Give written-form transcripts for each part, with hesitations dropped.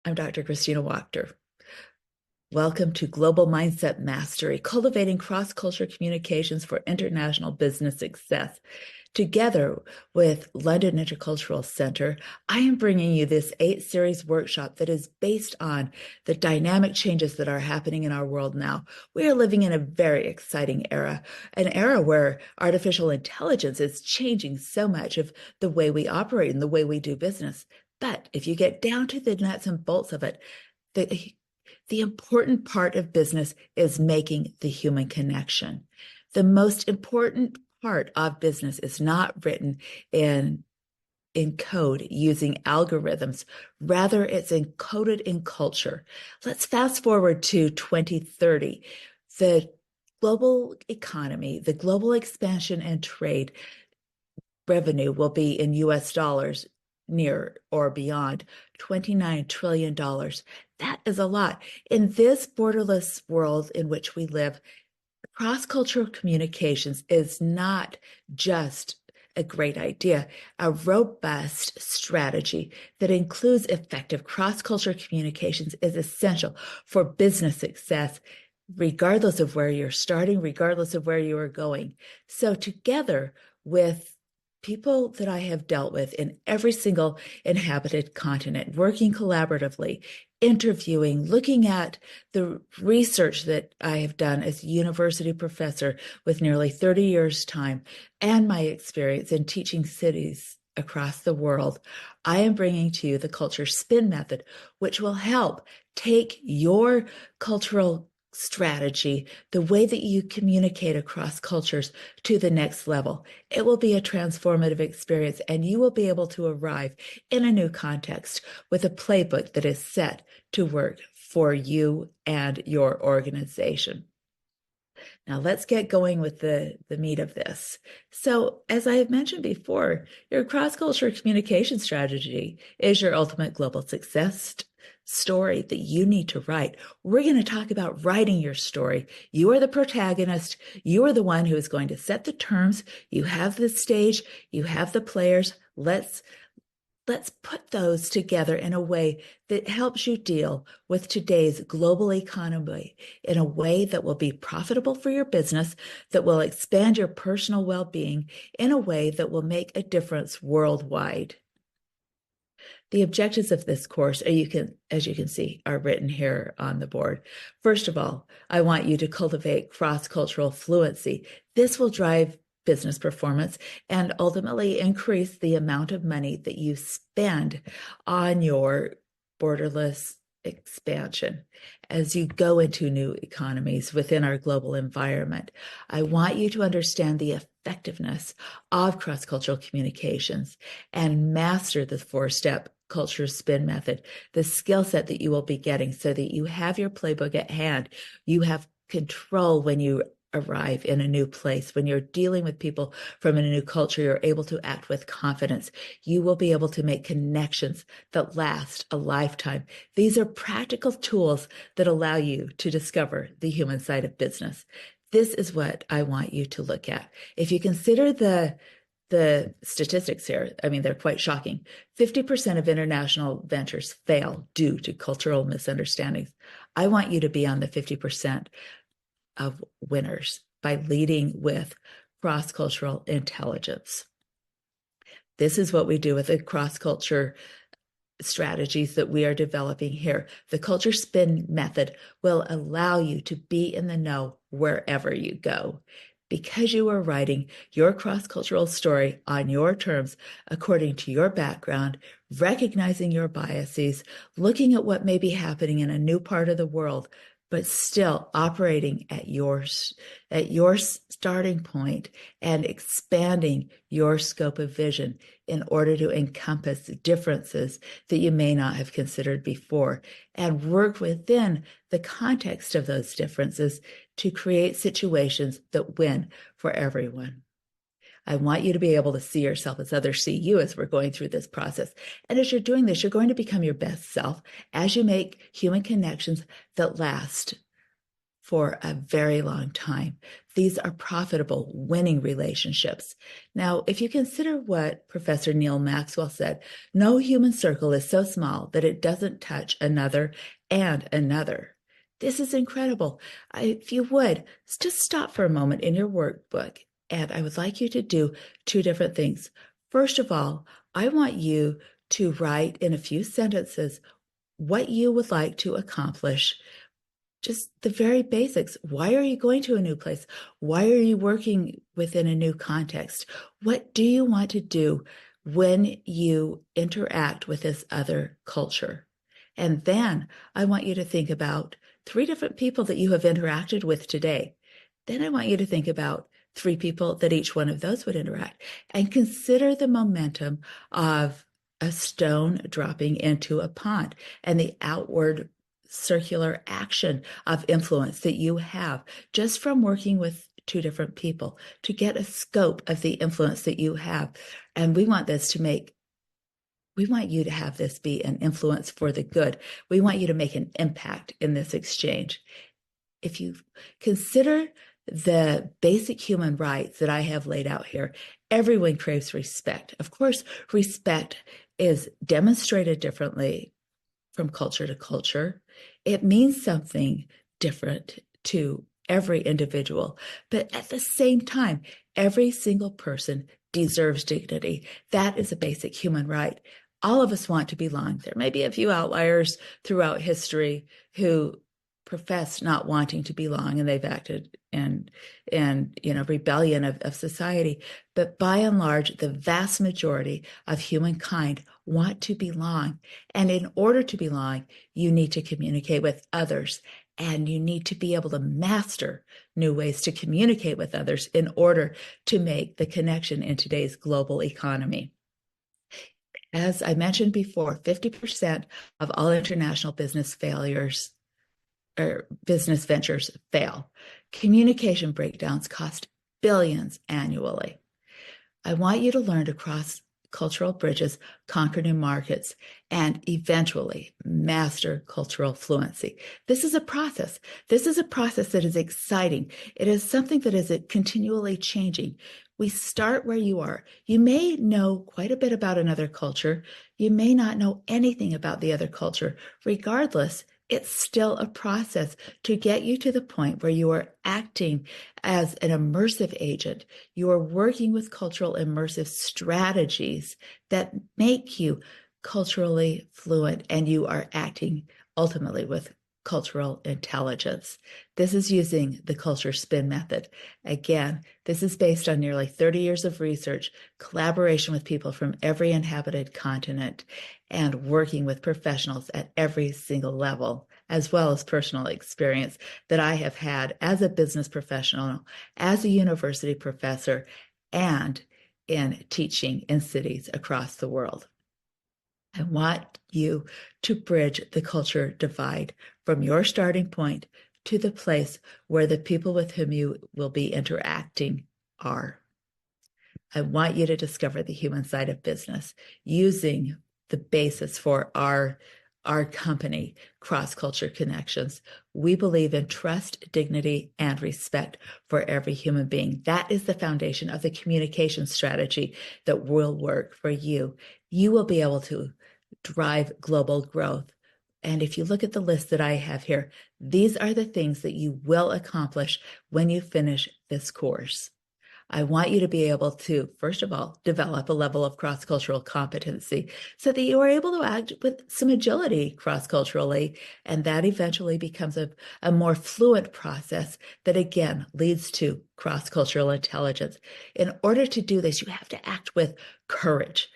I'm Dr. Kristina Wachter. Welcome to Global Mindset Mastery, cultivating cross-cultural communications for international business success. Together with London Intercultural Center, I am bringing you this 8-series workshop that is based on the dynamic changes that are happening in our world now. We are living in a very exciting era, an era where artificial intelligence is changing so much of the way we operate and the way we do business. But if you get down to the nuts and bolts of it, the important part of business is making the human connection. The most important part of business is not written in code using algorithms. Rather, it's encoded in culture. Let's fast forward to 2030. The global economy, the global expansion and trade revenue will be in US dollars near or beyond $29 trillion. That is a lot. In this borderless world in which we live, cross-cultural communications is not just a great idea. A robust strategy that includes effective cross-cultural communications is essential for business success, regardless of where you're starting, regardless of where you are going. So together with people that I have dealt with in every single inhabited continent, working collaboratively, interviewing, looking at the research that I have done as a university professor with nearly 30 years' time, and my experience in teaching cities across the world, I am bringing to you the culture spin method, which will help take your cultural strategy, the way that you communicate across cultures, to the next level. It will be a transformative experience, and you will be able to arrive in a new context with a playbook that is set to work for you and your organization. Now let's get going with the meat of this. So, as I have mentioned before, your cross-cultural communication strategy is your ultimate global success story that you need to write. We're going to talk about writing your story. You are the protagonist. You are the one who is going to set the terms. You have the stage. You have the players. Let's put those together in a way that helps you deal with today's global economy in a way that will be profitable for your business, that will expand your personal well-being in a way that will make a difference worldwide. The objectives of this course, as you can see, are written here on the board. First of all, I want you to cultivate cross-cultural fluency. This will drive business performance and ultimately increase the amount of money that you spend on your borderless expansion as you go into new economies within our global environment. I want you to understand the effectiveness of cross-cultural communications and master the 4-step culture spin method, the skill set that you will be getting so that you have your playbook at hand. You have control when you arrive in a new place. When you're dealing with people from a new culture, you're able to act with confidence. You will be able to make connections that last a lifetime. These are practical tools that allow you to discover the human side of business. This is what I want you to look at. If you consider the statistics here, I mean, they're quite shocking. 50% of international ventures fail due to cultural misunderstandings. I want you to be on the 50% of winners by leading with cross-cultural intelligence. This is what we do with the cross-culture strategies that we are developing here. The culture spin method will allow you to be in the know wherever you go, because you are writing your cross-cultural story on your terms, according to your background, recognizing your biases, looking at what may be happening in a new part of the world, but still operating at your starting point and expanding your scope of vision in order to encompass differences that you may not have considered before, and work within the context of those differences to create situations that win for everyone. I want you to be able to see yourself as others see you as we're going through this process. And as you're doing this, you're going to become your best self as you make human connections that last for a very long time. These are profitable, winning relationships. Now, if you consider what Professor Neil Maxwell said, no human circle is so small that it doesn't touch another and another. This is incredible. If you would, just stop for a moment in your workbook, and I would like you to do two different things. First of all, I want you to write in a few sentences what you would like to accomplish, just the very basics. Why are you going to a new place? Why are you working within a new context? What do you want to do when you interact with this other culture? And then I want you to think about three different people that you have interacted with today. Then I want you to think about three people that each one of those would interact, and consider the momentum of a stone dropping into a pond and the outward circular action of influence that you have just from working with two different people to get a scope of the influence that you have. And we want you to have this be an influence for the good. We want you to make an impact in this exchange. If you consider the basic human rights that I have laid out here, everyone craves respect. Of course, respect is demonstrated differently from culture to culture. It means something different to every individual, but at the same time, every single person deserves dignity. That is a basic human right. All of us want to belong. There may be a few outliers throughout history who profess not wanting to belong, and they've acted in rebellion of society. But by and large, the vast majority of humankind want to belong. And in order to belong, you need to communicate with others, and you need to be able to master new ways to communicate with others in order to make the connection in today's global economy. As I mentioned before, 50% of all international business failures or business ventures fail. Communication breakdowns cost billions annually. I want you to learn to cross cultural bridges, conquer new markets, and eventually master cultural fluency. This is a process. This is a process that is exciting. It is something that is continually changing. We start where you are. You may know quite a bit about another culture. You may not know anything about the other culture. Regardless, it's still a process to get you to the point where you are acting as an immersive agent. You are working with cultural immersive strategies that make you culturally fluent, and you are acting ultimately with cultural intelligence. This is using the culture spin method. Again, this is based on nearly 30 years of research, collaboration with people from every inhabited continent, and working with professionals at every single level, as well as personal experience that I have had as a business professional, as a university professor, and in teaching in cities across the world. I want you to bridge the culture divide from your starting point to the place where the people with whom you will be interacting are. I want you to discover the human side of business using the basis for our company, Cross Culture Connections. We believe in trust, dignity, and respect for every human being. That is the foundation of the communication strategy that will work for you. You will be able to drive global growth. And if you look at the list that I have here, these are the things that you will accomplish when you finish this course. I want you to be able to, first of all, develop a level of cross-cultural competency so that you are able to act with some agility cross-culturally, and that eventually becomes a more fluent process that, again, leads to cross-cultural intelligence. In order to do this, you have to act with courage,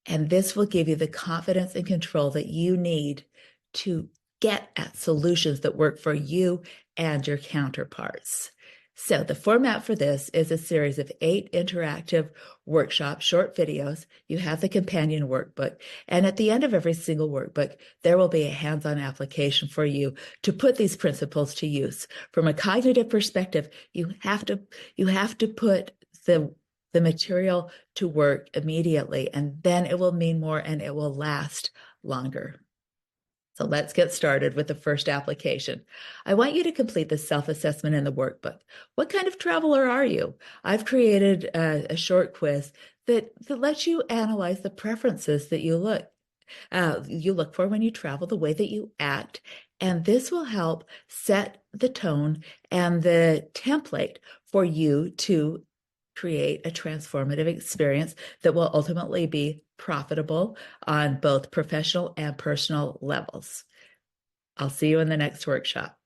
and this will give you the confidence and control that you need to get at solutions that work for you and your counterparts. So the format for this is a series of 8 interactive workshop short videos. You have the companion workbook, and at the end of every single workbook, there will be a hands-on application for you to put these principles to use. From a cognitive perspective, you have to put the material to work immediately, and then it will mean more and it will last longer. So let's get started with the first application. I want you to complete the self-assessment in the workbook. What kind of traveler are you? I've created a short quiz that lets you analyze the preferences that you look for when you travel, the way that you act, and this will help set the tone and the template for you to create a transformative experience that will ultimately be profitable on both professional and personal levels. I'll see you in the next workshop.